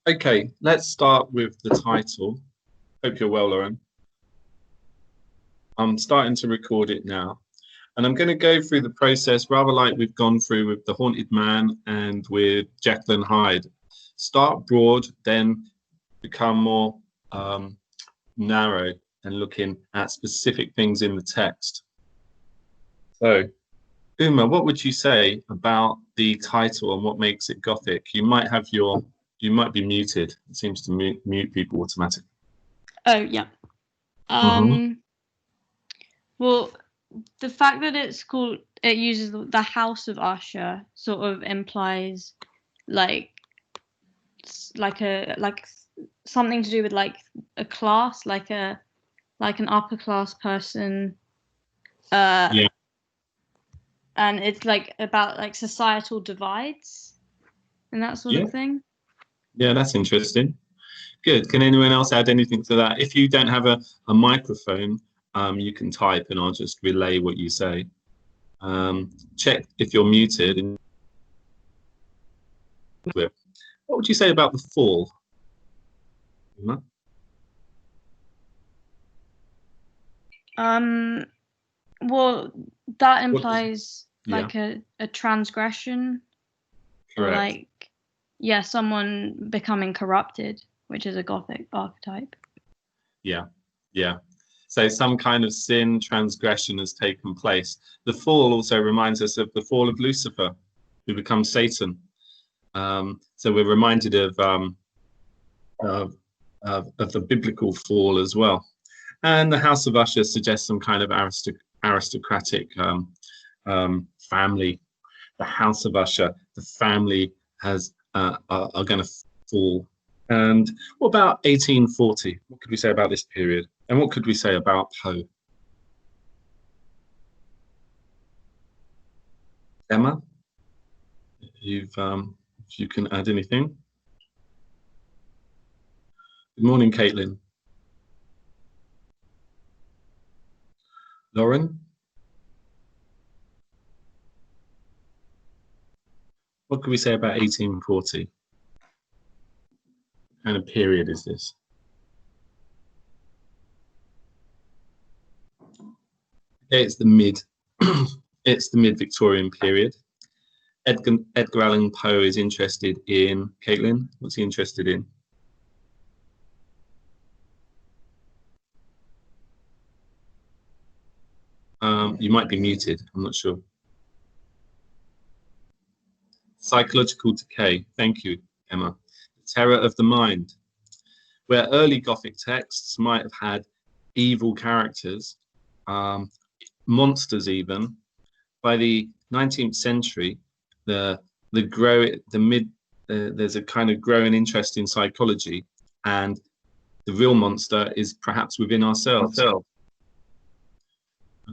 Okay, let's start with the title. Hope you're well, Lauren. I'm starting to record it now. And I'm going to go through the process rather like we've gone through with The Haunted Man and with Jekyll and Hyde. Start broad, then become more narrow and looking at specific things in the text. So, Uma, what would you say about the title and what makes it Gothic? You might be muted. It seems to mute people automatically. Oh, yeah. Well, the fact that it uses the House of Usher sort of implies like something to do with like a class, like an upper class person. Yeah. And it's like about like societal divides and that sort of thing. Yeah, that's interesting. Good. Can anyone else add anything to that? If you don't have a microphone, you can type and I'll just relay what you say. Check if you're muted. And what would you say about the fall? Well, that implies like a transgression. Correct. Or someone becoming corrupted, which is a Gothic archetype. Yeah. So some kind of sin, transgression has taken place. The fall also reminds us of the fall of Lucifer, who becomes Satan. So we're reminded of the biblical fall as well. And the House of Usher suggests some kind of aristocratic family. The House of Usher, the family are going to fall. And what about 1840? What could we say about this period? And what could we say about Poe? Emma, if you can add anything. Good morning, Caitlin. Lauren? What could we say about 1840? What kind of period is this? Okay, it's the mid-Victorian period. Edgar Allan Poe is interested in, Caitlin, what's he interested in? You might be muted, I'm not sure. Psychological decay, thank you, Emma. The terror of the mind. Where early Gothic texts might have had evil characters, monsters even, by the 19th century, there's a kind of growing interest in psychology, and the real monster is perhaps within ourselves. I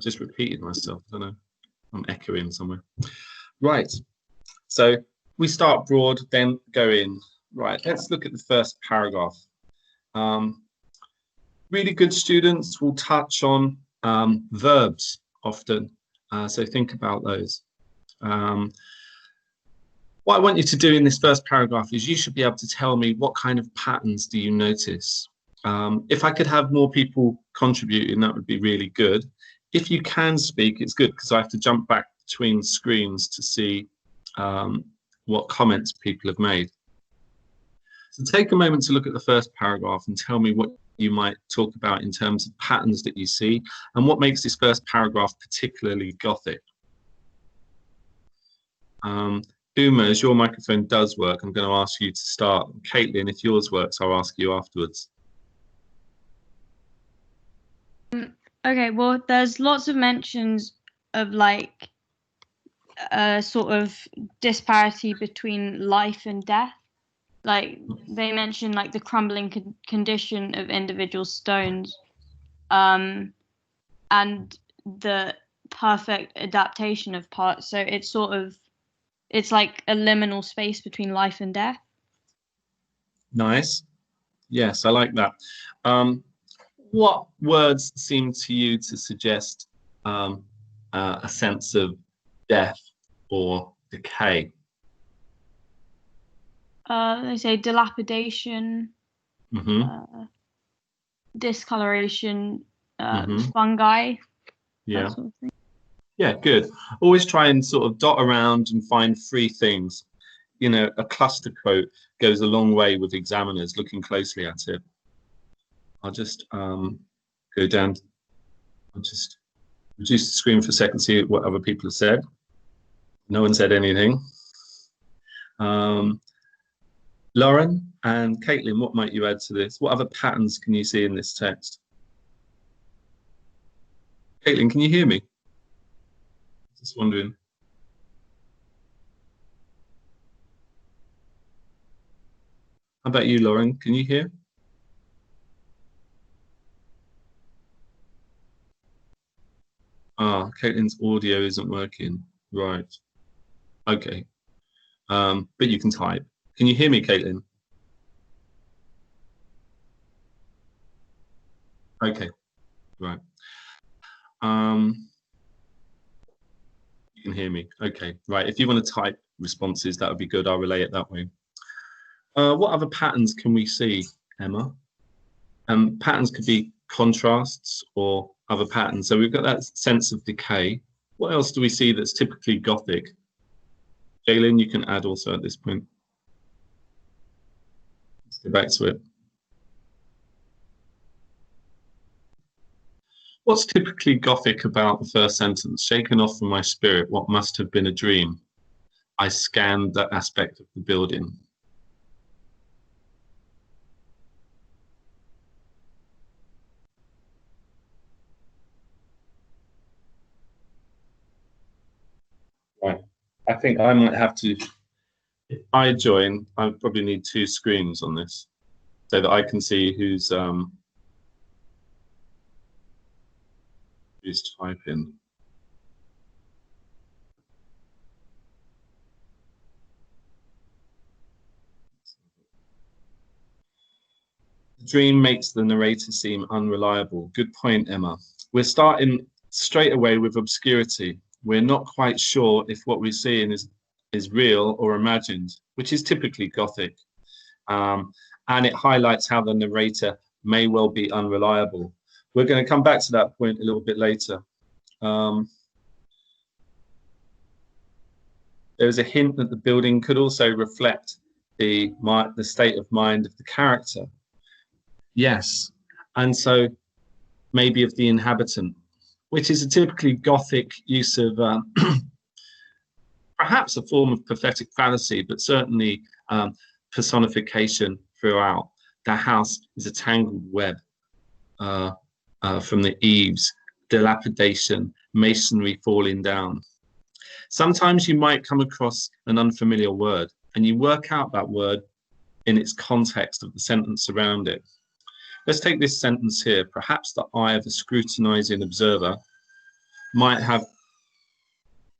just repeated myself. I don't know. I'm echoing somewhere. Right. So we start broad, then go in. Right. Let's look at the first paragraph. Really good students will touch on verbs often. So think about those. What I want you to do in this first paragraph is you should be able to tell me what kind of patterns do you notice. If I could have more people contributing, that would be really good. If you can speak, it's good because I have to jump back between screens to see what comments people have made. So take a moment to look at the first paragraph and tell me what you might talk about in terms of patterns that you see and what makes this first paragraph particularly Gothic. Uma, as your microphone does work, I'm going to ask you to start. Caitlin, if yours works, I'll ask you afterwards. Okay, well, there's lots of mentions of like a sort of disparity between life and death. Like they mention like the crumbling condition of individual stones, and the perfect adaptation of parts. So it's like a liminal space between life and death. Nice. Yes, I like that. What words seem to you to suggest a sense of death or decay? They say dilapidation, Mm-hmm. discoloration, Mm-hmm. fungi, Yeah. that sort of thing. Yeah, good. Always try and sort of dot around and find three things. You know, a cluster quote goes a long way with examiners looking closely at it. I'll just go down. I'll just reduce the screen for a second, see what other people have said. No one said anything. Lauren and Caitlin, what might you add to this? What other patterns can you see in this text? Caitlin, can you hear me? Just wondering. How about you, Lauren? Can you hear? Ah, Caitlin's audio isn't working. Right. Okay. But you can type. Can you hear me, Caitlin? Okay. Right. You can hear me. Okay. Right. If you want to type responses, that would be good. I'll relay it that way. What other patterns can we see, Emma? Patterns could be contrasts or other patterns. So we've got that sense of decay. What else do we see that's typically Gothic? Jalen, you can add also at this point. Let's go back to it. What's typically Gothic about the first sentence? Shaken off from my spirit, what must have been a dream. I scanned that aspect of the building. Right. I think I might have to, if I join, I probably need two screens on this so that I can see who's typing. The dream makes the narrator seem unreliable. Good point, Emma. We're starting straight away with obscurity. We're not quite sure if what we're seeing is real or imagined, which is typically Gothic. And it highlights how the narrator may well be unreliable. We're going to come back to that point a little bit later. There's a hint that the building could also reflect the state of mind of the character. Yes, and so maybe of the inhabitant, which is a typically Gothic use of perhaps a form of prophetic fallacy, but certainly personification throughout. The house is a tangled web from the eaves, dilapidation, masonry falling down. Sometimes you might come across an unfamiliar word and you work out that word in its context of the sentence around it. Let's take this sentence here. Perhaps the eye of a scrutinizing observer might have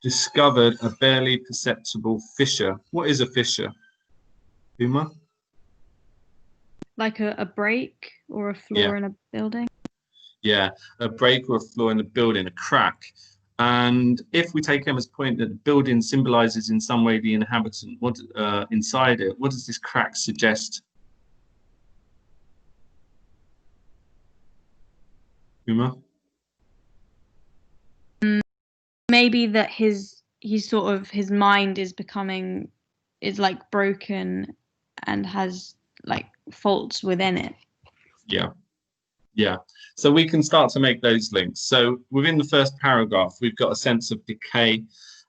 discovered a barely perceptible fissure. What is a fissure? Uma? Like a break or a flaw in a building? Yeah, a break or a flaw in a building, a crack. And if we take Emma's point that the building symbolizes in some way the inhabitant, what inside it, what does this crack suggest? Uma? Maybe that his mind is like broken and has like faults within it. Yeah. Yeah, so we can start to make those links. So within the first paragraph, we've got a sense of decay,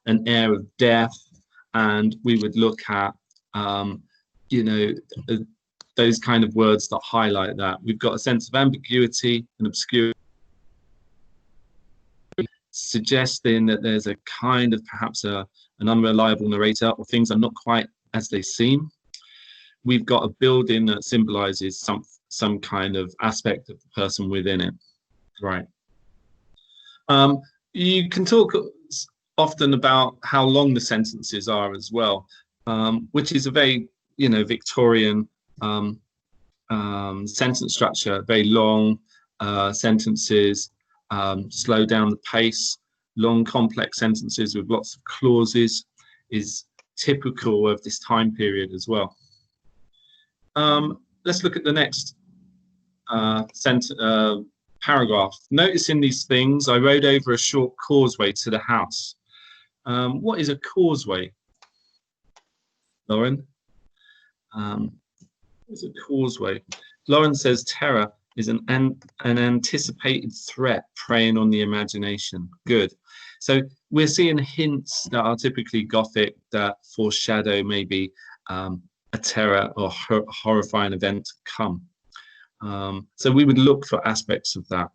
an air of death, and we would look at, those kind of words that highlight that. We've got a sense of ambiguity and obscurity, suggesting that there's a kind of perhaps an unreliable narrator, or things are not quite as they seem. We've got a building that symbolizes some kind of aspect of the person within it. Right. You can talk often about how long the sentences are as well, which is a very, Victorian sentence structure, very long sentences, slow down the pace. Long, complex sentences with lots of clauses is typical of this time period as well. let's look at the next paragraph. Noticing these things, I rode over a short causeway to the house. What is a causeway, Lauren? What is a causeway? Lauren says terror is an anticipated threat preying on the imagination. Good. So we're seeing hints that are typically Gothic that foreshadow maybe a terror or horrifying event to come. So we would look for aspects of that.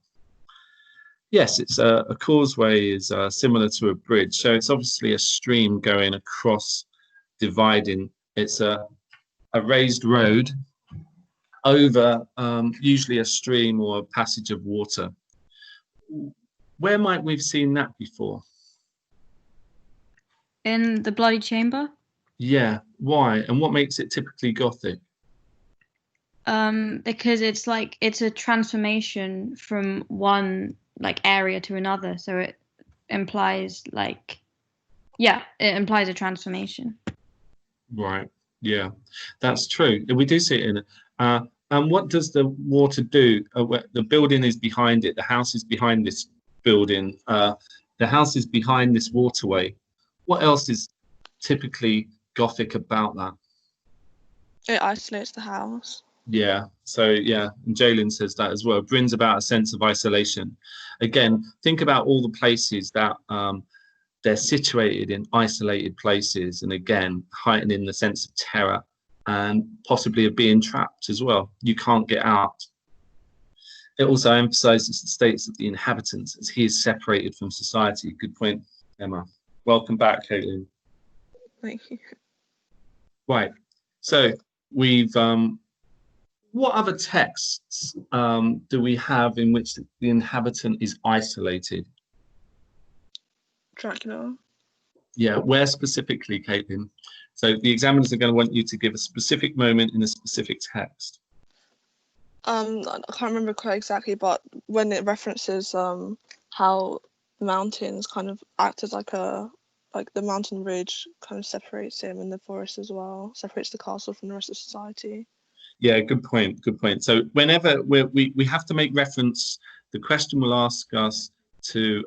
Yes, it's a causeway is similar to a bridge. So it's obviously a stream going across, dividing. It's a raised road over usually a stream or a passage of water. Where might we've seen that before? In the Bloody Chamber? Yeah, why? And what makes it typically Gothic? Because it's like it's a transformation from one like area to another, so it implies like, yeah, it implies a transformation. Right. Yeah, that's true. We do see it in it. And what does the water do? The building is behind it. The house is behind this building. The house is behind this waterway. What else is typically Gothic about that? It isolates the house. Yeah, so yeah, and Jalen says that as well. It brings about a sense of isolation. Again, think about all the places that they're situated in, isolated places, and again, heightening the sense of terror and possibly of being trapped as well. You can't get out. It also emphasizes the states of the inhabitants as he is separated from society. Good point, Emma. Welcome back, Caitlin. Thank you. Right, so we've what other texts do we have in which the inhabitant is isolated? Dracula. Yeah, where specifically, Caitlin? So the examiners are going to want you to give a specific moment in a specific text. I can't remember quite exactly, but when it references how the mountains kind of act as like the mountain ridge kind of separates him, and the forest as well separates the castle from the rest of society. Yeah, good point. Good point. So whenever we have to make reference, the question will ask us to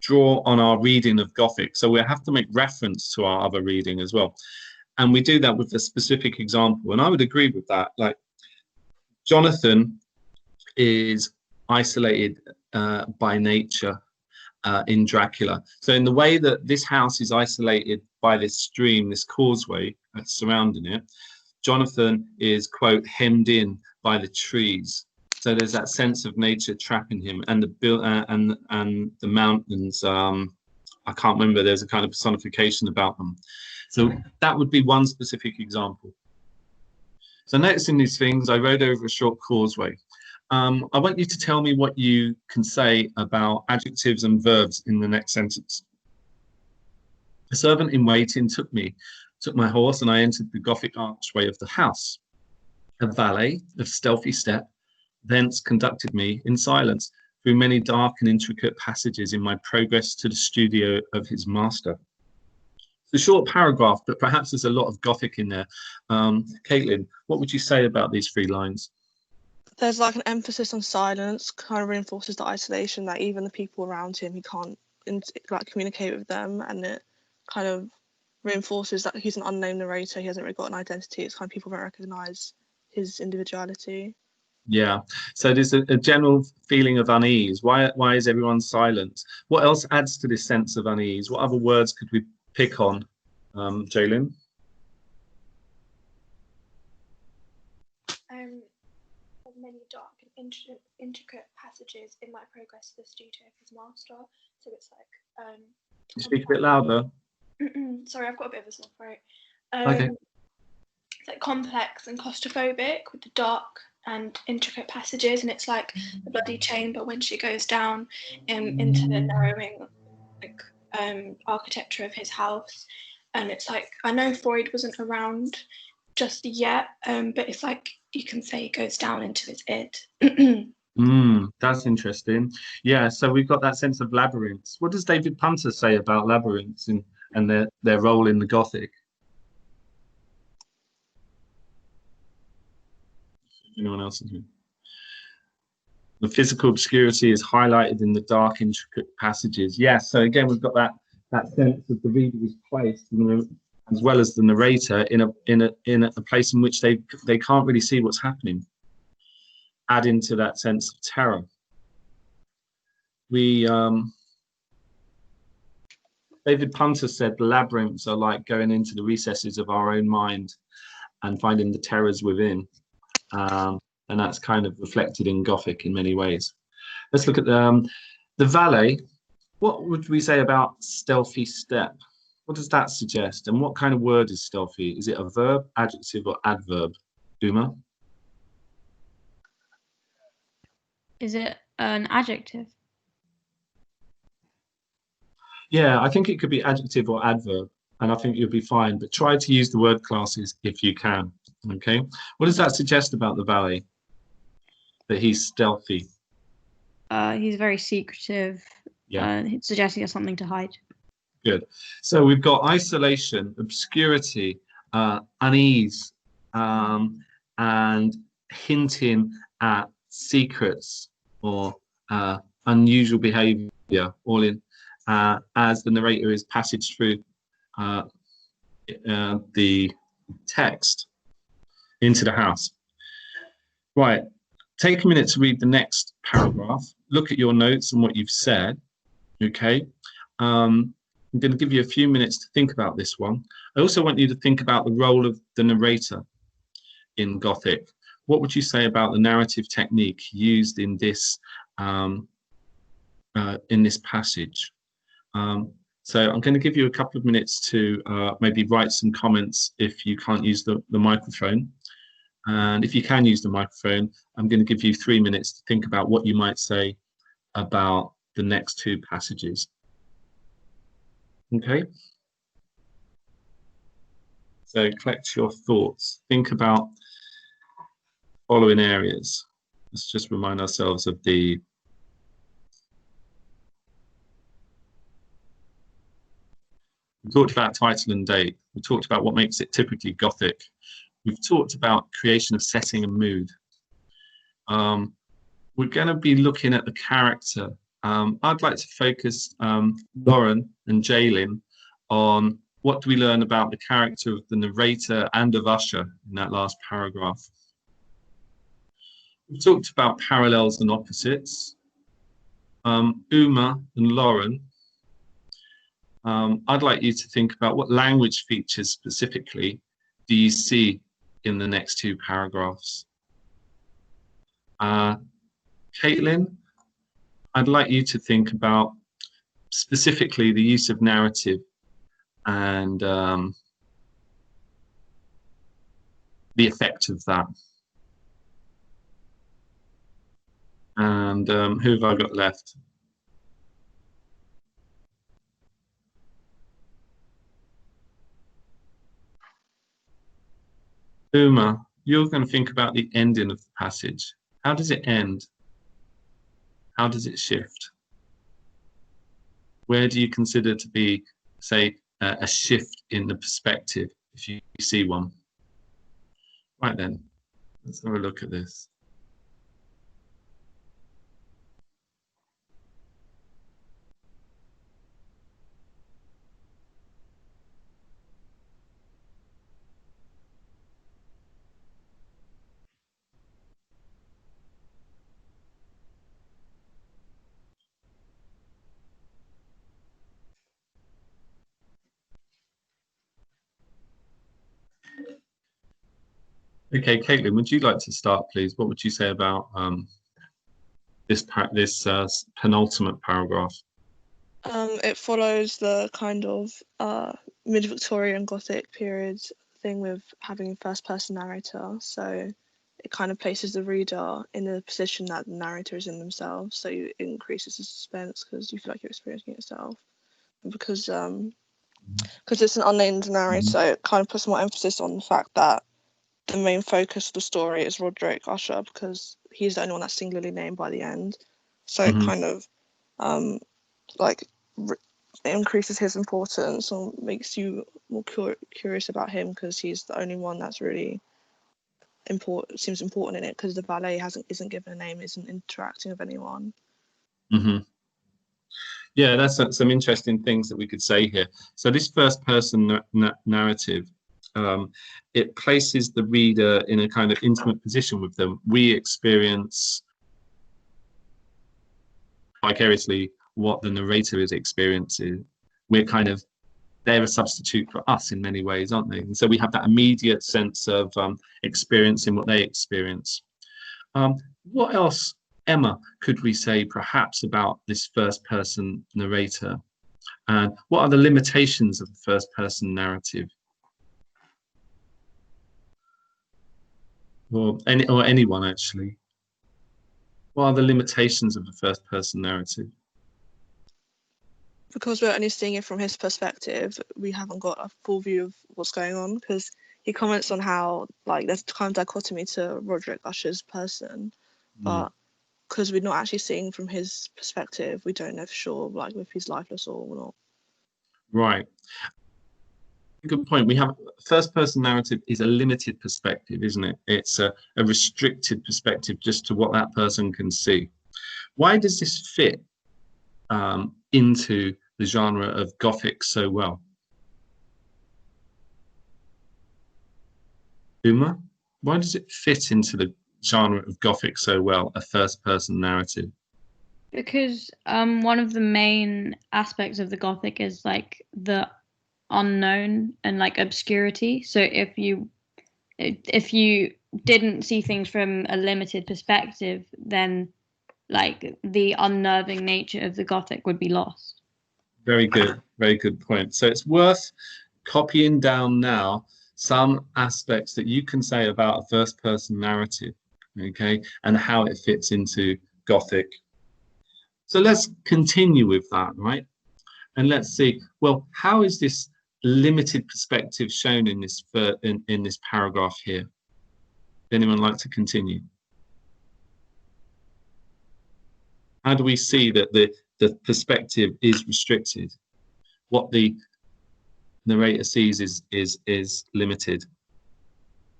draw on our reading of Gothic. So we have to make reference to our other reading as well. And we do that with a specific example. And I would agree with that. Like Jonathan is isolated by nature in Dracula. So in the way that this house is isolated by this stream, this causeway surrounding it, Jonathan is, quote, hemmed in by the trees. So there's that sense of nature trapping him, and the mountains. I can't remember. There's a kind of personification about them. So that would be one specific example. So noticing these things, I rode over a short causeway. I want you to tell me what you can say about adjectives and verbs in the next sentence. A servant in waiting took my horse, and I entered the Gothic archway of the house. A valet of stealthy step thence conducted me in silence through many dark and intricate passages in my progress to the studio of his master. It's a short paragraph, but perhaps there's a lot of Gothic in there. Caitlin, what would you say about these 3 lines? There's like an emphasis on silence, kind of reinforces the isolation that even the people around him, he can't like communicate with them, and it kind of reinforces that he's an unnamed narrator. He hasn't really got an identity. It's kind of people don't recognize his individuality. Yeah, so there's a general feeling of unease. Why is everyone silent? What else adds to this sense of unease? What other words could we pick on, Jalen? Many dark and intricate passages in my progress to the studio of his master. So it's like Speak a bit louder. Sorry, I've got a bit of a sore throat. Okay. It's like complex and claustrophobic with the dark and intricate passages, and it's like the bloody chamber when she goes down into the narrowing like architecture of his house. And it's like, I know Freud wasn't around just yet, but it's like you can say he goes down into his id. That's interesting. Yeah, so we've got that sense of labyrinths. What does David Punter say about labyrinths and their role in the Gothic? Anyone else? The physical obscurity is highlighted in the dark, intricate passages. Yes, so again, we've got that sense of the reader is placed, as well as the narrator, in a place in which they can't really see what's happening, adding to that sense of terror. David Punter said labyrinths are like going into the recesses of our own mind and finding the terrors within. And that's kind of reflected in Gothic in many ways. Let's look at the valet. What would we say about stealthy step? What does that suggest? And what kind of word is stealthy? Is it a verb, adjective, or adverb? Uma? Is it an adjective? Yeah, I think it could be adjective or adverb, and I think you'll be fine. But try to use the word classes if you can. Okay. What does that suggest about the valet? That he's stealthy. He's very secretive. Yeah. Suggesting he has something to hide. Good. So we've got isolation, obscurity, unease, and hinting at secrets or unusual behavior, all in as the narrator is passaged through the text into the house. Right. Take a minute to read the next paragraph. Look at your notes and what you've said. Okay. I'm going to give you a few minutes to think about this one. I also want you to think about the role of the narrator in Gothic. What would you say about the narrative technique used in this passage? So I'm going to give you a couple of minutes to maybe write some comments if you can't use the microphone. And if you can use the microphone, I'm going to give you 3 minutes to think about what you might say about the next two passages. Okay? So collect your thoughts. Think about following areas. Let's just remind ourselves of the we talked about title and date. We talked about what makes it typically Gothic. We've talked about creation of setting and mood. We're going to be looking at the character. I'd like to focus, Lauren and Jaylin, on what do we learn about the character of the narrator and of Usher in that last paragraph. We've talked about parallels and opposites. Uma and Lauren, I'd like you to think about what language features specifically do you see in the next two paragraphs. Caitlin, I'd like you to think about specifically the use of narrative and the effect of that. And who have I got left? Uma, you're going to think about the ending of the passage. How does it end? How does it shift? Where do you consider to be, say, a shift in the perspective, if you see one? Right then, let's have a look at this. Okay, Caitlin, would you like to start, please? What would you say about this penultimate paragraph? It follows the kind of mid-Victorian Gothic period thing with having first-person narrator. So it kind of places the reader in the position that the narrator is in themselves. So it increases the suspense because you feel like you're experiencing it yourself. Because it's an unnamed narrator, it kind of puts more emphasis on the fact that the main focus of the story is Roderick Usher because he's the only one that's singularly named by the end. So it kind of it increases his importance or makes you more curious about him because he's the only one that's really seems important in it, because the valet isn't given a name, isn't interacting with anyone. Mm-hmm. Yeah, that's some interesting things that we could say here. So this first person narrative, it places the reader in a kind of intimate position with them. We experience vicariously what the narrator is experiencing. They're a substitute for us in many ways, aren't they? And so we have that immediate sense of experiencing what they experience. What else, Emma, could we say perhaps about this first person narrator? And what are the limitations of the first person narrative? Or anyone, actually. What are the limitations of the first person narrative? Because we're only seeing it from his perspective, we haven't got a full view of what's going on, because he comments on how, like, there's kind of dichotomy to Roderick Usher's person, but because we're not actually seeing from his perspective, we don't know for sure, like, if he's lifeless or not. Right. Good point. We have first person narrative is a limited perspective, isn't it? It's a restricted perspective just to what that person can see. Why does this fit into the genre of Gothic so well? Uma, why does it fit into the genre of Gothic so well, a first person narrative? Because one of the main aspects of the Gothic is like the unknown and like obscurity. So if you didn't see things from a limited perspective, then like the unnerving nature of the Gothic would be lost. Very good point. So it's worth copying down now some aspects that you can say about a first person narrative, okay, and how it fits into Gothic. So let's continue with that, right? And let's see, well, how is this limited perspective shown in this in this paragraph here? Anyone like to continue? How do we see that the perspective is restricted? What the narrator sees is limited.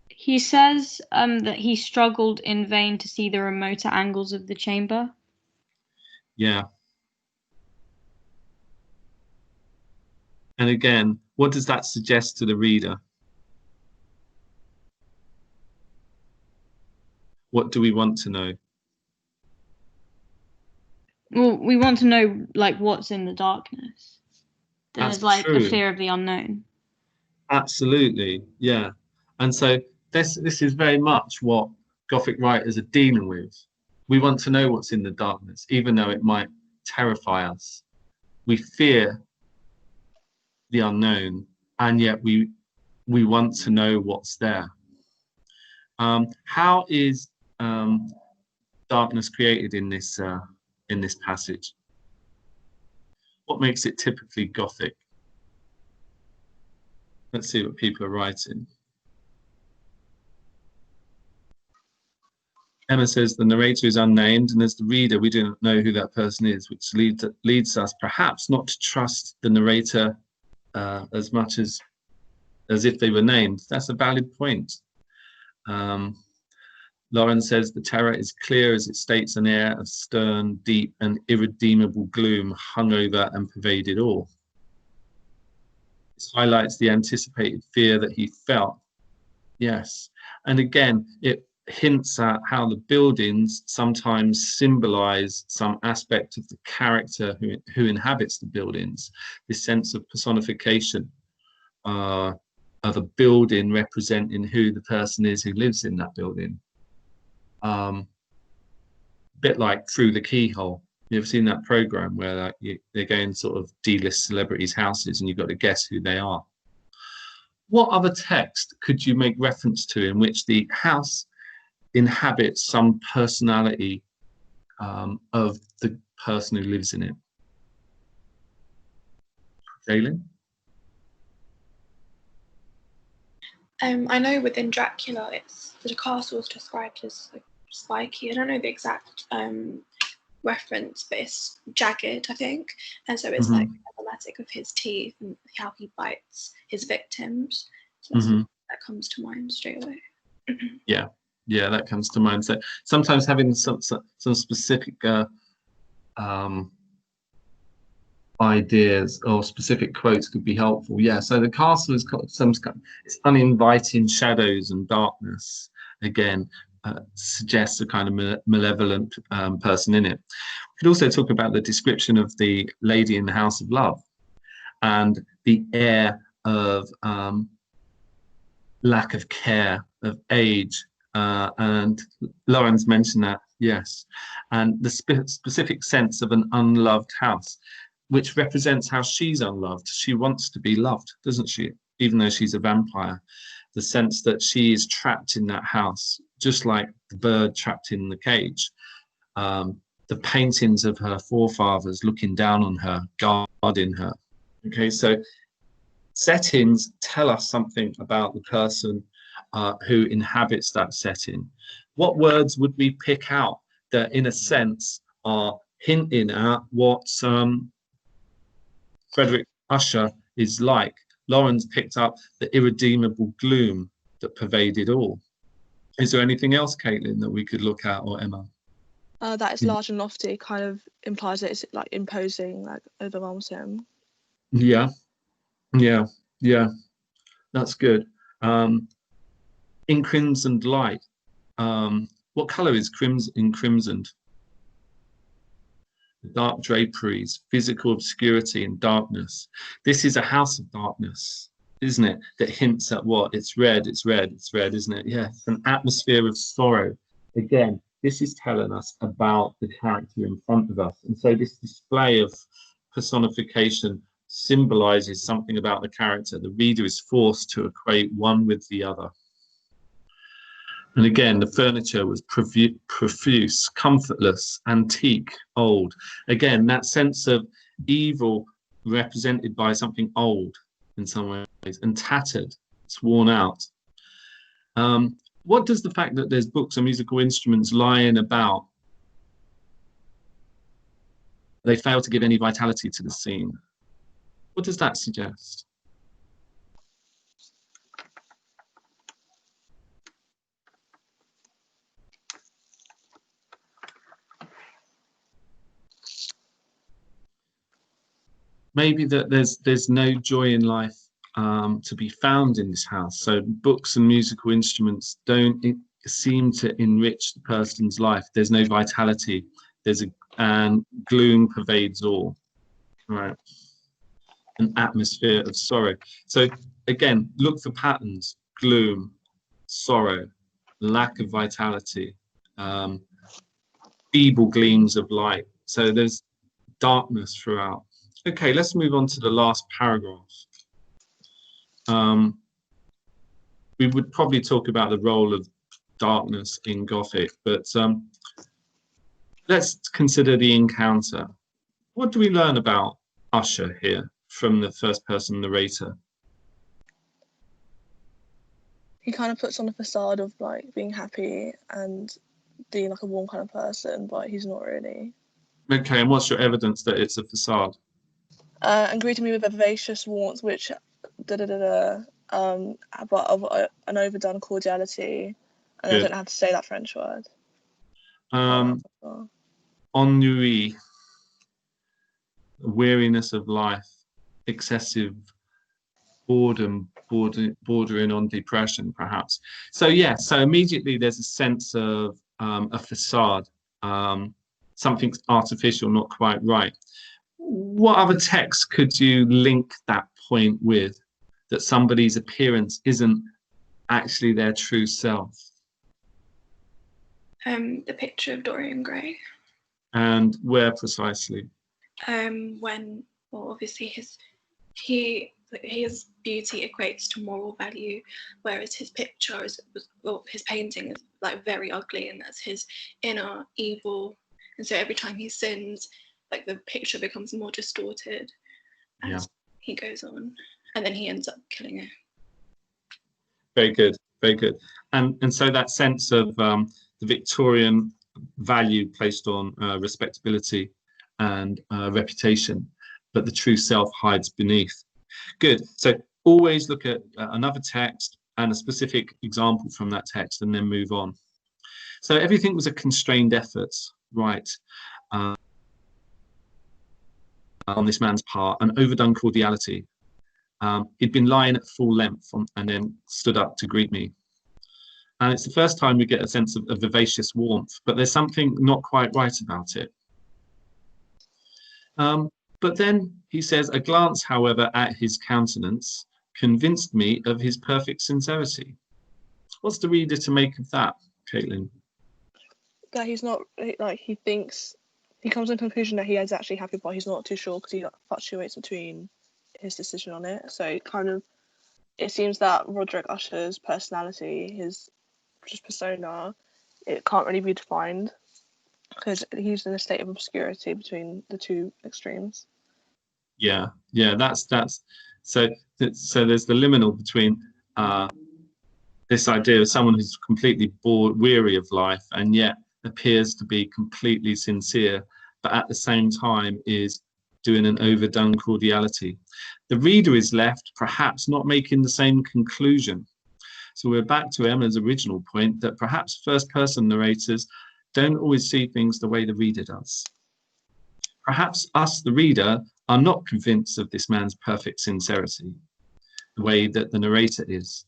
He says that he struggled in vain to see the remoter angles of the chamber. Yeah. And again, what does that suggest to the reader? What do we want to know? Well, we want to know like what's in the darkness. That's There's like true. a fear of the unknown. Absolutely, yeah. And so this is very much what Gothic writers are dealing with. We want to know what's in the darkness, even though it might terrify us. We fear the unknown, and yet we want to know what's there. How is darkness created in this passage? What makes it typically Gothic? Let's see what people are writing. Emma says the narrator is unnamed, and as the reader, we do not know who that person is, which leads us perhaps not to trust the narrator as much as if they were named. That's a valid point. Lauren says the terror is clear as it states an air of stern, deep, and irredeemable gloom hung over and pervaded all. This highlights the anticipated fear that he felt. Yes, and again, it hints at how the buildings sometimes symbolize some aspect of the character who inhabits the buildings. This sense of personification of a building representing who the person is who lives in that building. Bit like Through the Keyhole. You ever seen that program where they're going sort of D-list celebrities' houses and you've got to guess who they are? What other text could you make reference to in which the house inhabits some personality of the person who lives in it? Jalen? I know within Dracula, the castle is described as like spiky. I don't know the exact reference, but it's jagged, I think, and so it's like emblematic of his teeth and how he bites his victims. So that comes to mind straight away. Yeah, yeah, that comes to mind. So sometimes having some specific ideas or specific quotes could be helpful. Yeah, so the castle has got some, it's uninviting shadows and darkness. Again, suggests a kind of malevolent person in it. We could also talk about the description of the lady in the House of Love and the air of lack of care, of age, and Lauren's mentioned that, yes, and the specific sense of an unloved house, which represents how she's unloved. She wants to be loved, doesn't she? Even though she's a vampire, the sense that she is trapped in that house, just like the bird trapped in the cage. The paintings of her forefathers looking down on her, guarding her. Okay, so settings tell us something about the person who inhabits that setting. What words would we pick out that, in a sense, are hinting at what Frederick Usher is like? Lauren's picked up the irredeemable gloom that pervaded all. Is there anything else, Caitlin, that we could look at, or Emma? That it's large and lofty kind of implies that it's like imposing, like overwhelms him. Yeah, yeah, yeah. That's good. In crimsoned light, what color is crimsoned? Dark draperies, physical obscurity and darkness. This is a house of darkness, isn't it? That hints at what? It's red, it's red, it's red, isn't it? Yeah, an atmosphere of sorrow. Again, this is telling us about the character in front of us. And so this display of personification symbolizes something about the character. The reader is forced to equate one with the other. And again, the furniture was profuse, comfortless, antique, old. Again, that sense of evil represented by something old in some ways, and tattered, it's worn out. What does the fact that there's books and musical instruments lying about? They fail to give any vitality to the scene. What does that suggest? Maybe that there's no joy in life to be found in this house. So books and musical instruments don't seem to enrich the person's life. There's no vitality. And gloom pervades all. Right. An atmosphere of sorrow. So again, look for patterns: gloom, sorrow, lack of vitality, feeble gleams of light. So there's darkness throughout. Okay, let's move on to the last paragraph. We would probably talk about the role of darkness in Gothic, but let's consider the encounter. What do we learn about Usher here from the first person narrator? He kind of puts on a facade of like being happy and being like a warm kind of person, but he's not really. Okay, and what's your evidence that it's a facade? And greeting me with a vivacious warmth, which but of an overdone cordiality, and I don't have to say that French word. Ennui, weariness of life, excessive boredom, bordering on depression, perhaps. So yeah, so immediately there's a sense of a facade, something's artificial, not quite right. What other text could you link that point with, that somebody's appearance isn't actually their true self? The picture of Dorian Gray. And where precisely? When, well, obviously his beauty equates to moral value, whereas his picture his painting is like very ugly, and that's his inner evil. And so every time he sins, like the picture becomes more distorted as he goes on, and then he ends up killing her. Very good, very good. And so that sense of the Victorian value placed on respectability and reputation, but the true self hides beneath. Good. So always look at another text, and a specific example from that text, and then move on. So everything was a constrained effort, right, on this man's part, an overdone cordiality. He'd been lying at full length and then stood up to greet me. And it's the first time we get a sense of vivacious warmth, but there's something not quite right about it. But then he says, a glance, however, at his countenance convinced me of his perfect sincerity. What's the reader to make of that, Caitlin? That he's not, like, he thinks, he comes to the conclusion that he is actually happy, but he's not too sure because he like, fluctuates between his decision on it. So it kind of, it seems that Roderick Usher's personality, his just persona, it can't really be defined because he's in a state of obscurity between the two extremes. Yeah, that's so there's the liminal between this idea of someone who's completely bored, weary of life, and yet appears to be completely sincere, but at the same time is doing an overdone cordiality. The reader is left perhaps not making the same conclusion. So we're back to Emma's original point that perhaps first-person narrators don't always see things the way the reader does. Perhaps us, the reader, are not convinced of this man's perfect sincerity, the way that the narrator is.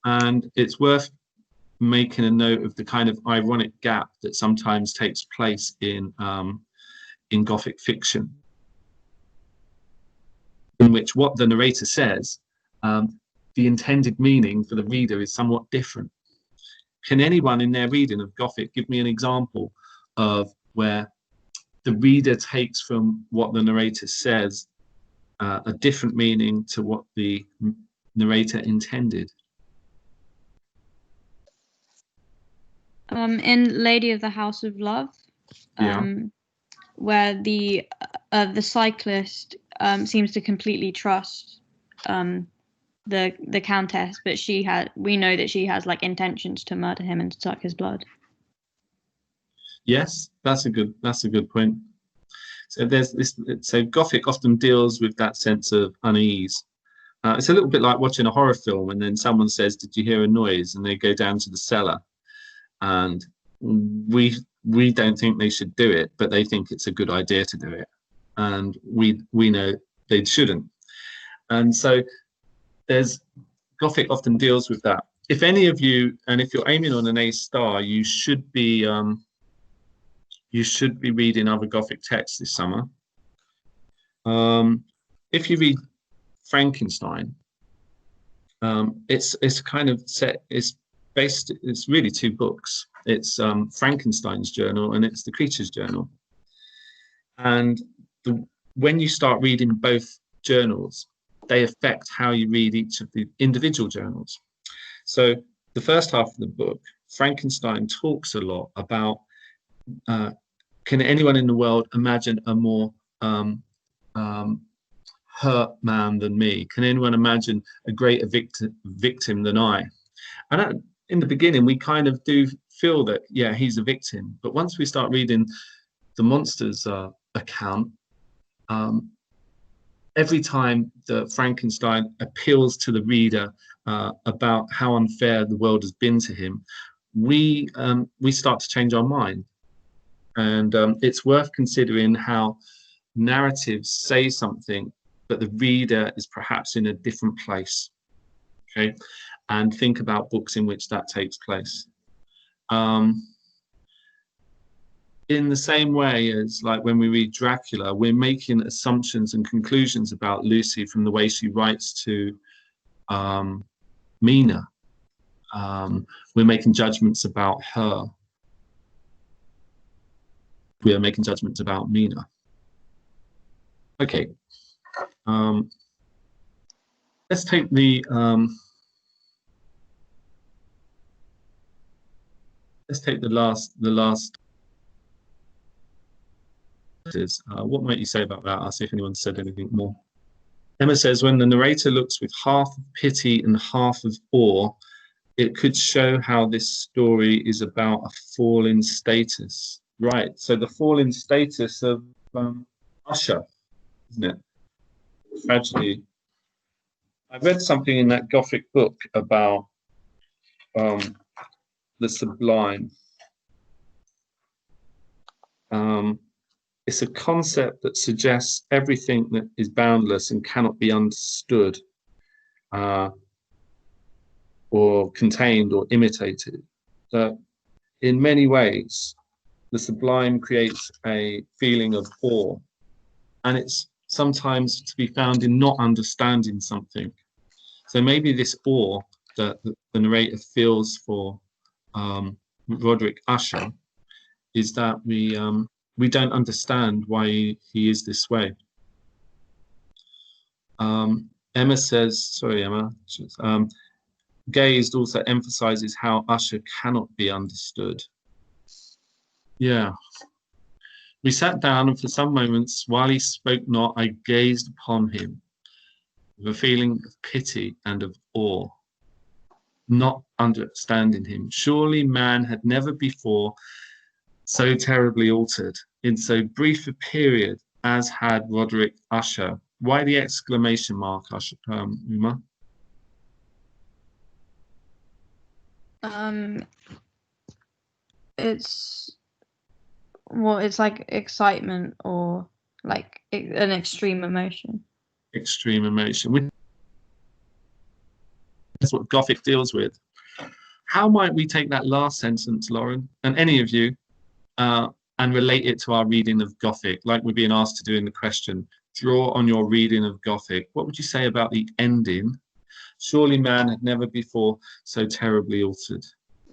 And it's worth making a note of the kind of ironic gap that sometimes takes place in Gothic fiction, in which what the narrator says, the intended meaning for the reader is somewhat different. Can anyone in their reading of Gothic give me an example of where the reader takes from what the narrator says a different meaning to what the narrator intended? In Lady of the House of Love, where the cyclist seems to completely trust the countess, but we know that she has like intentions to murder him and to suck his blood. Yes, that's a good point. So there's this. So Gothic often deals with that sense of unease. It's a little bit like watching a horror film and then someone says, "Did you hear a noise?" and they go down to the cellar, and we don't think they should do it, but they think it's a good idea to do it, and we know they shouldn't. And so there's Gothic often deals with that. If any of you, and if you're aiming on an A star, you should be reading other Gothic texts this summer. If you read Frankenstein, it's kind of set. It's really two books. It's Frankenstein's journal and it's the Creature's journal. And when you start reading both journals, they affect how you read each of the individual journals. So the first half of the book, Frankenstein talks a lot about can anyone in the world imagine a more hurt man than me? Can anyone imagine a greater victim than I? And in the beginning, we kind of do feel that, yeah, he's a victim. But once we start reading the monster's account, every time that Frankenstein appeals to the reader about how unfair the world has been to him, we start to change our mind. And it's worth considering how narratives say something, but the reader is perhaps in a different place. Okay, and think about books in which that takes place. In the same way as like when we read Dracula, we're making assumptions and conclusions about Lucy from the way she writes to Mina. We're making judgments about her. We are making judgments about Mina. Okay. Let's take the last. What might you say about that? I'll see if anyone said anything more. Emma says, when the narrator looks with half of pity and half of awe, it could show how this story is about a fall in status. Right, so the fall in status of Usher, isn't it? Tragedy I read something in that Gothic book about the sublime. It's a concept that suggests everything that is boundless and cannot be understood or contained or imitated. That in many ways, the sublime creates a feeling of awe, and it's sometimes to be found in not understanding something. So maybe this awe that the narrator feels for Roderick Usher is that we don't understand why he is this way. Emma says, sorry, Emma, Gazed also emphasizes how Usher cannot be understood. Yeah. We sat down, and for some moments, while he spoke not, I gazed upon him with a feeling of pity and of awe, not understanding him. Surely man had never before so terribly altered in so brief a period as had Roderick Usher. Why the exclamation mark, Usher, Uma? It's like excitement or like an extreme emotion. Extreme emotion. That's what Gothic deals with. How might we take that last sentence, Lauren, and any of you, and relate it to our reading of Gothic, like we're being asked to do in the question? Draw on your reading of Gothic. What would you say about the ending? Surely man had never before so terribly altered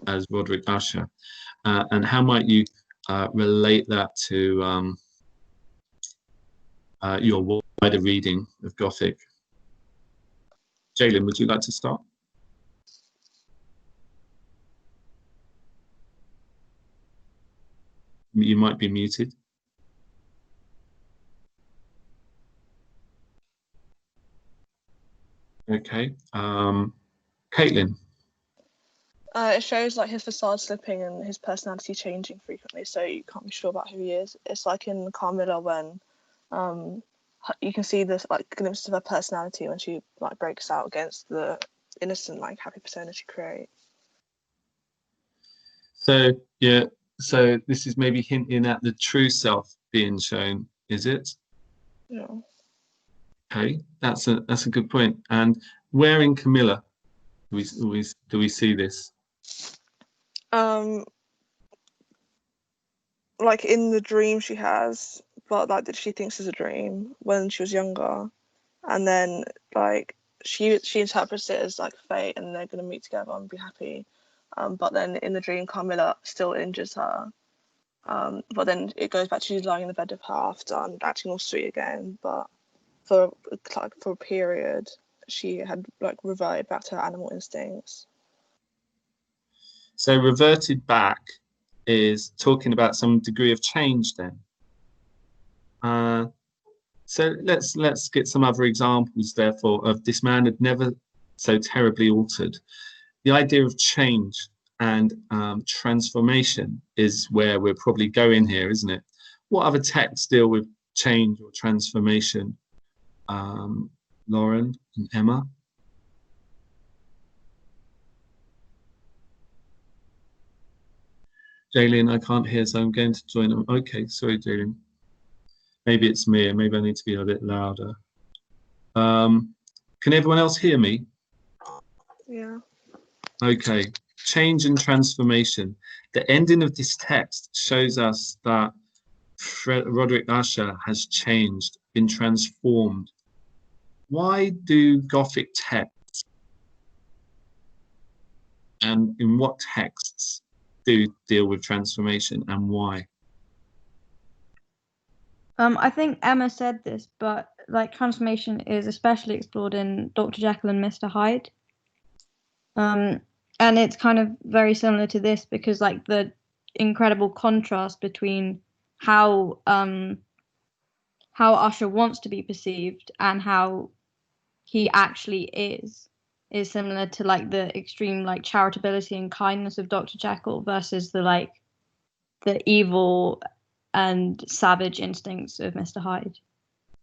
as Roderick Usher. And how might you relate that to your wider reading of Gothic? Jalen, would you like to start? You might be muted. Okay. Caitlin. It shows like his facade slipping and his personality changing frequently, so you can't be sure about who he is. It's like in Carmilla when you can see this like glimpses of her personality when she like breaks out against the innocent like happy persona she creates. So yeah, so this is maybe hinting at the true self being shown, is it? Yeah. Okay, that's a good point. And where in Camilla do we see this? Like in the dream she has, but like that she thinks is a dream when she was younger, and then like she interprets it as like fate and they're gonna meet together and be happy. But then in the dream Carmilla still injures her. But then it goes back to she's lying in the bed with her after and acting all sweet again. But for a period, she had like reverted back to her animal instincts. So reverted back is talking about some degree of change then. So let's get some other examples therefore of this man had never so terribly altered. The idea of change and transformation is where we're probably going here, isn't it? What other texts deal with change or transformation? Lauren and Emma? Jaylene, I can't hear, so I'm going to join them. Okay, sorry, Jaylene. Maybe it's me, and maybe I need to be a bit louder. Can everyone else hear me? Yeah. Okay, change and transformation. The ending of this text shows us that Roderick Usher has changed, been transformed. Why do Gothic texts and in what texts do deal with transformation and why? I think Emma said this, but like transformation is especially explored in Dr. Jekyll and Mr. Hyde. And it's kind of very similar to this because like the incredible contrast between how Usher wants to be perceived and how he actually is similar to like the extreme like charitability and kindness of Dr. Jekyll versus the evil and savage instincts of Mr. Hyde.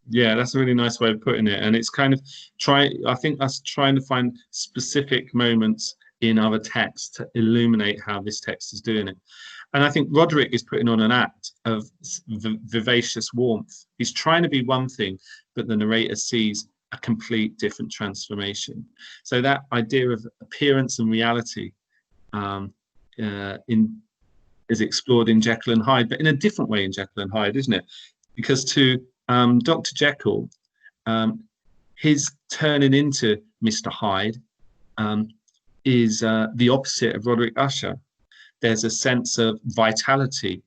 Yeah, that's a really nice way of putting it. And it's kind of I think us trying to find specific moments in other texts to illuminate how this text is doing it. And I think Roderick is putting on an act of vivacious warmth. He's trying to be one thing, but the narrator sees a complete different transformation. So that idea of appearance and reality is explored in Jekyll and Hyde, but in a different way in Jekyll and Hyde, isn't it? Because to Dr. Jekyll, his turning into Mr. Hyde is the opposite of Roderick Usher. There's a sense of vitality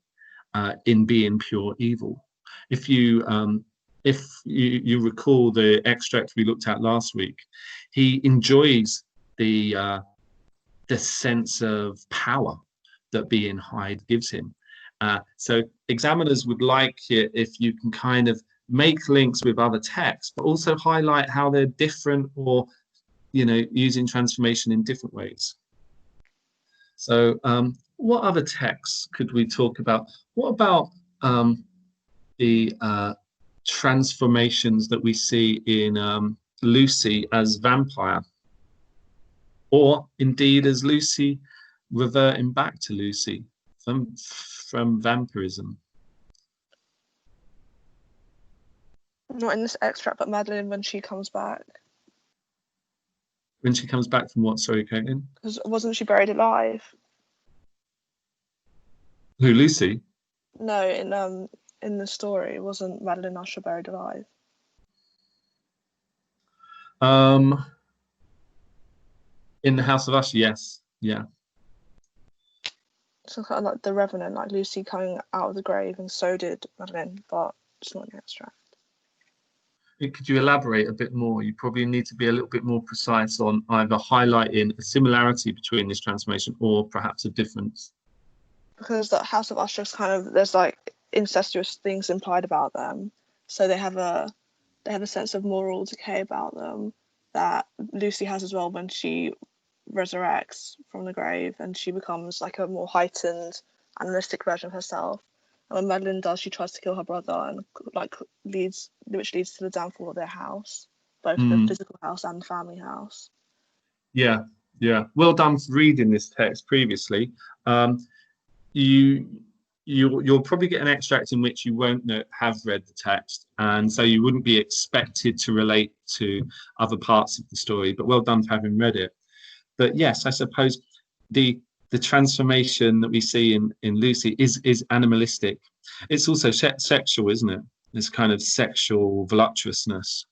in being pure evil. If you recall the extract we looked at last week, he enjoys the sense of power that being Hyde gives him. So examiners would like it if you can kind of make links with other texts, but also highlight how they're different, or using transformation in different ways. So what other texts could we talk about? What about the transformations that we see in Lucy as vampire, or indeed as Lucy reverting back to Lucy from vampirism? Not in this extract, but Madeline when she comes back. When she comes back from what? Sorry, Caitlin? Because wasn't she buried alive? Who, Lucy? No, in the story, wasn't Madeline Usher buried alive? In the House of Usher, yes. Yeah. So kind of like the Revenant, like Lucy coming out of the grave, and so did Madeline, but it's not in the extract. Could you elaborate a bit more? You probably need to be a little bit more precise on either highlighting a similarity between this transformation or perhaps a difference. Because the House of Usher is kind of, there's like incestuous things implied about them, so they have a sense of moral decay about them that Lucy has as well when she resurrects from the grave and she becomes like a more heightened, animalistic version of herself. And when Madeline does, she tries to kill her brother, and which leads to the downfall of their house, both the physical house and the family house. Yeah. Well done for reading this text previously. You'll probably get an extract in which you won't have read the text, and so you wouldn't be expected to relate to other parts of the story. But well done for having read it. But yes, I suppose the transformation that we see in Lucy is animalistic. It's also sexual, isn't it? This kind of sexual voluptuousness,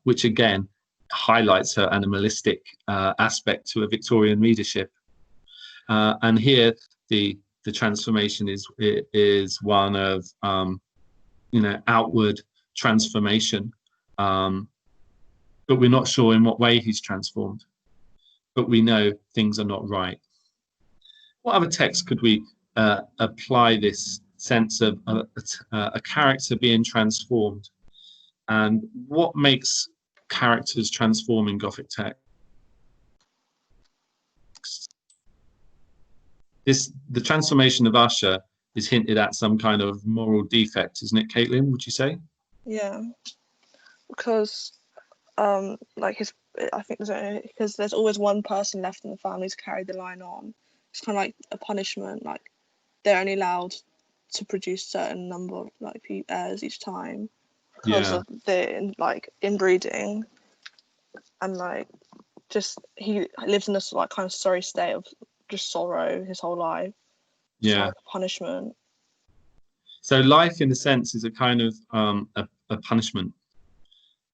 which again highlights her animalistic aspect to a Victorian readership. And here the transformation is one of outward transformation, but we're not sure in what way he's transformed. But we know things are not right. What other text could we apply this sense of a character being transformed? And what makes characters transform in Gothic text? The transformation of Usher is hinted at some kind of moral defect, isn't it, Caitlin? Would you say? Yeah, because I think because there's always one person left in the family to carry the line on. It's kind of like a punishment. Like they're only allowed to produce certain number of heirs each time because of the inbreeding, and he lives in this kind of sorry state of just sorrow his whole life. It's like a punishment. So life, in a sense, is a kind of a punishment,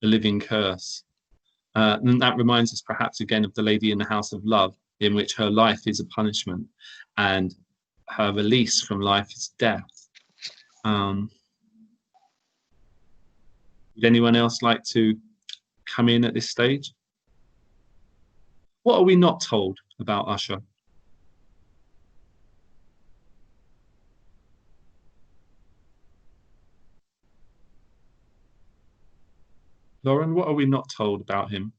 a living curse. And that reminds us perhaps again of the lady in the House of Love, in which her life is a punishment and her release from life is death. Would anyone else like to come in at this stage? What are we not told about Usher? Lauren, what are we not told about him?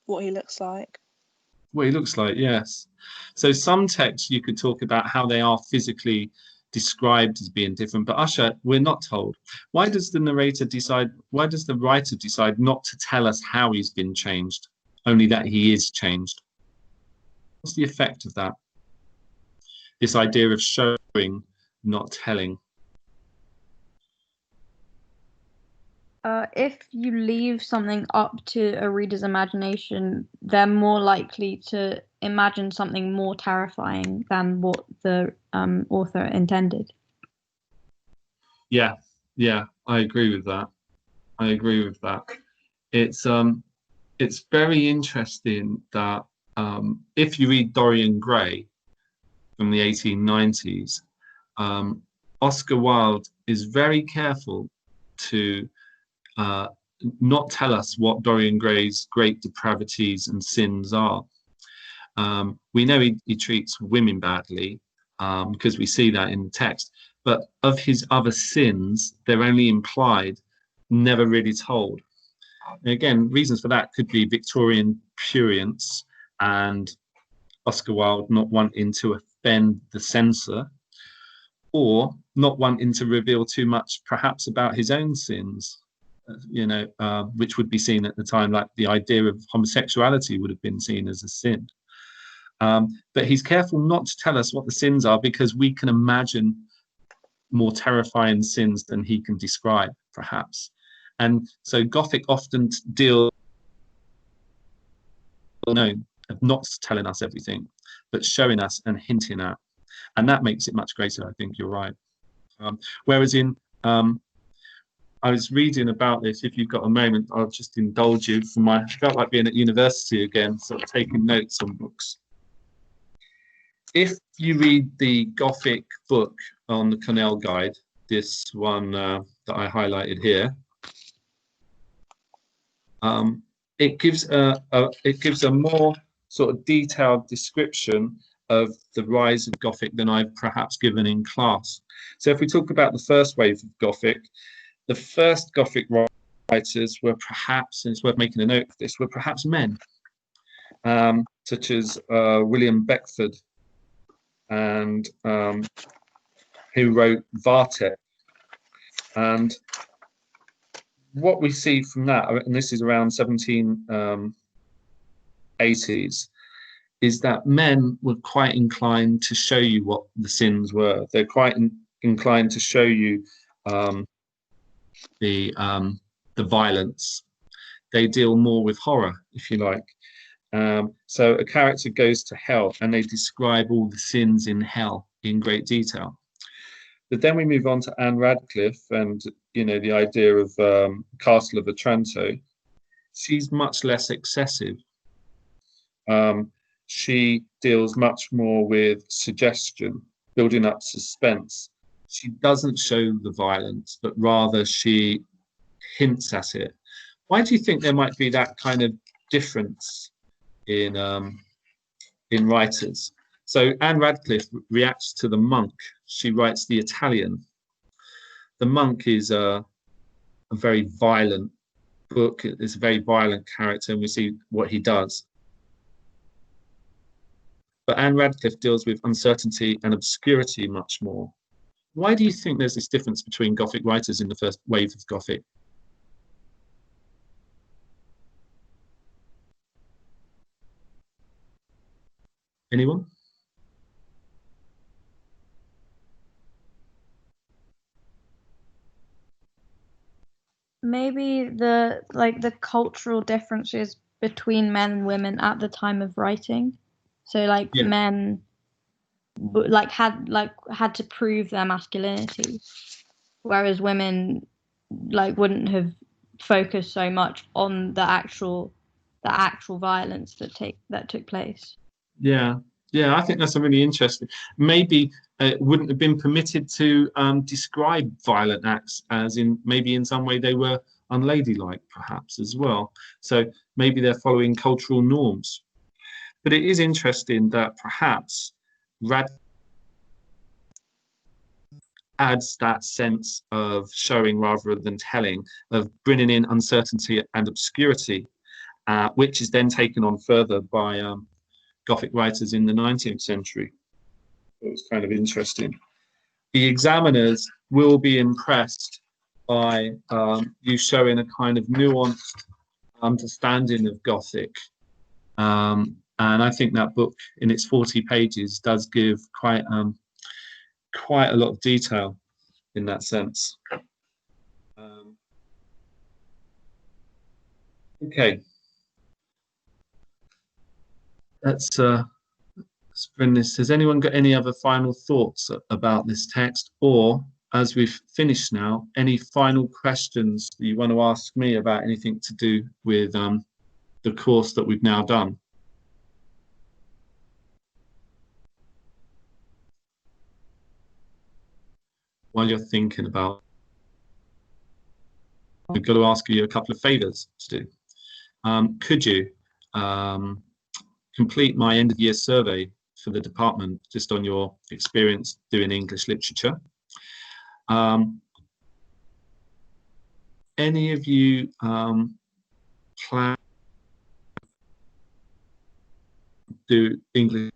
What he looks like. What he looks like, yes. So some texts you could talk about how they are physically described as being different. But Usher, we're not told. Why does the narrator decide, why does the writer decide not to tell us how he's been changed, only that he is changed? What's the effect of that? This idea of showing, not telling. If you leave something up to a reader's imagination, they're more likely to imagine something more terrifying than what the author intended. Yeah, I agree with that. I agree with that. It's very interesting that if you read Dorian Gray from the 1890s, Oscar Wilde is very careful to not tell us what Dorian Gray's great depravities and sins are. We know he treats women badly because we see that in the text, but of his other sins, they're only implied, never really told. And again, reasons for that could be Victorian prurience and Oscar Wilde not wanting to offend the censor, or not wanting to reveal too much perhaps about his own sins, which would be seen at the time, like the idea of homosexuality would have been seen as a sin. But he's careful not to tell us what the sins are, because we can imagine more terrifying sins than he can describe, perhaps. And so Gothic often deal of not telling us everything, but showing us and hinting at. And that makes it much greater, I think you're right. Whereas in, I was reading about this, if you've got a moment, I'll just indulge you. I felt like being at university again, sort of taking notes on books. If you read the Gothic book on the Cornell Guide, this one that I highlighted here, it gives a more sort of detailed description of the rise of Gothic than I've perhaps given in class. So if we talk about the first wave of Gothic, the first Gothic writers were perhaps, and it's worth making a note of this, were perhaps men, such as William Beckford, and who wrote Vartet. And what we see from that, and this is around 1780s, is that men were quite inclined to show you what the sins were. They're quite inclined to show you the violence. They deal more with horror, if you like. So a character goes to hell and they describe all the sins in hell in great detail. But then we move on to Anne Radcliffe and, the idea of Castle of Otranto. She's much less excessive. She deals much more with suggestion, building up suspense. She doesn't show the violence, but rather she hints at it. Why do you think there might be that kind of difference in writers? So Anne Radcliffe reacts to the monk. She writes The Italian. The monk is a very violent book. It's a very violent character, and we see what he does. But Anne Radcliffe deals with uncertainty and obscurity much more. Why do you think there's this difference between Gothic writers in the first wave of Gothic? Anyone? Maybe the cultural differences between men and women at the time of writing. So men had to prove their masculinity, whereas women wouldn't have focused so much on the actual violence that took place. Yeah, I think that's a really interesting. Maybe it wouldn't have been permitted to describe violent acts, as in maybe in some way they were unladylike, perhaps as well. So maybe they're following cultural norms. But it is interesting that perhaps adds that sense of showing rather than telling, of bringing in uncertainty and obscurity, which is then taken on further by Gothic writers in the 19th century. It was kind of interesting. the examiners will be impressed by you showing a kind of nuanced understanding of Gothic. And I think that book, in its 40 pages, does give quite a lot of detail in that sense. Okay, let's bring this. Has anyone got any other final thoughts about this text, or as we've finished now, any final questions that you want to ask me about anything to do with the course that we've now done? While you're thinking about, I've got to ask you a couple of favors to do. Could you complete my end of year survey for the department just on your experience doing English literature? Any of you plan to do English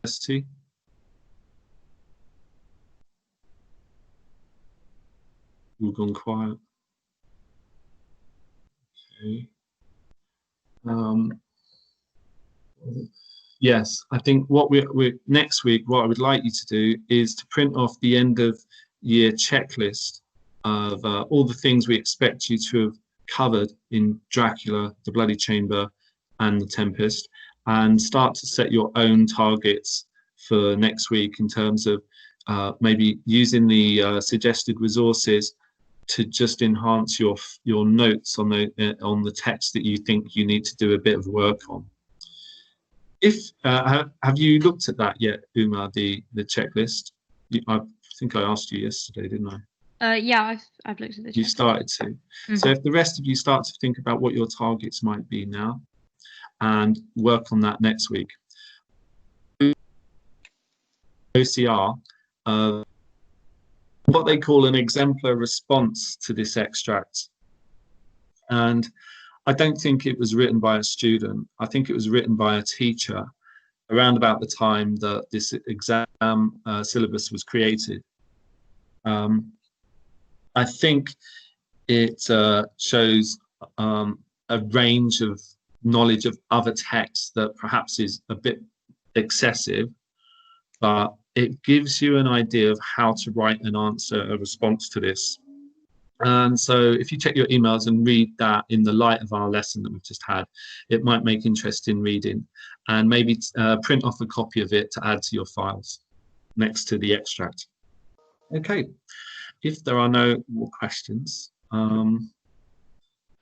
university? We've gone quiet. Okay. Yes, I think what we're next week, what I would like you to do is to print off the end of year checklist of all the things we expect you to have covered in Dracula, the Bloody Chamber, and the Tempest, and start to set your own targets for next week in terms of maybe using the suggested resources to just enhance your notes on the text that you think you need to do a bit of work on. If have you looked at that yet, Uma, the checklist? I think I asked you yesterday, didn't I? Yeah, I've looked at the checklist. You started to. Mm-hmm. So if the rest of you start to think about what your targets might be now and work on that next week. OCR, what they call an exemplar response to this extract. And I don't think it was written by a student. I think it was written by a teacher around about the time that this exam syllabus was created. I think it shows a range of knowledge of other texts that perhaps is a bit excessive, but it gives you an idea of how to write an answer, a response to this. And so if you check your emails and read that in the light of our lesson that we've just had, it might make interesting reading, and maybe print off a copy of it to add to your files next to the extract. Okay, if there are no more questions,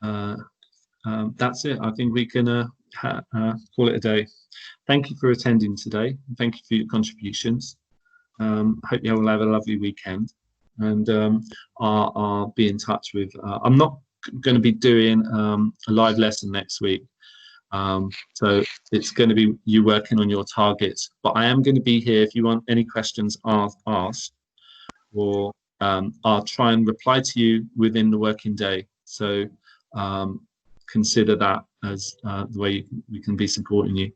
that's it. I think we can call it a day. Thank you for attending today. Thank you for your contributions. Hope you all have a lovely weekend. And I'll be in touch with, I'm not going to be doing a live lesson next week. So it's going to be you working on your targets, but I am going to be here if you want any questions asked, or I'll try and reply to you within the working day. So consider that as the way we can be supporting you.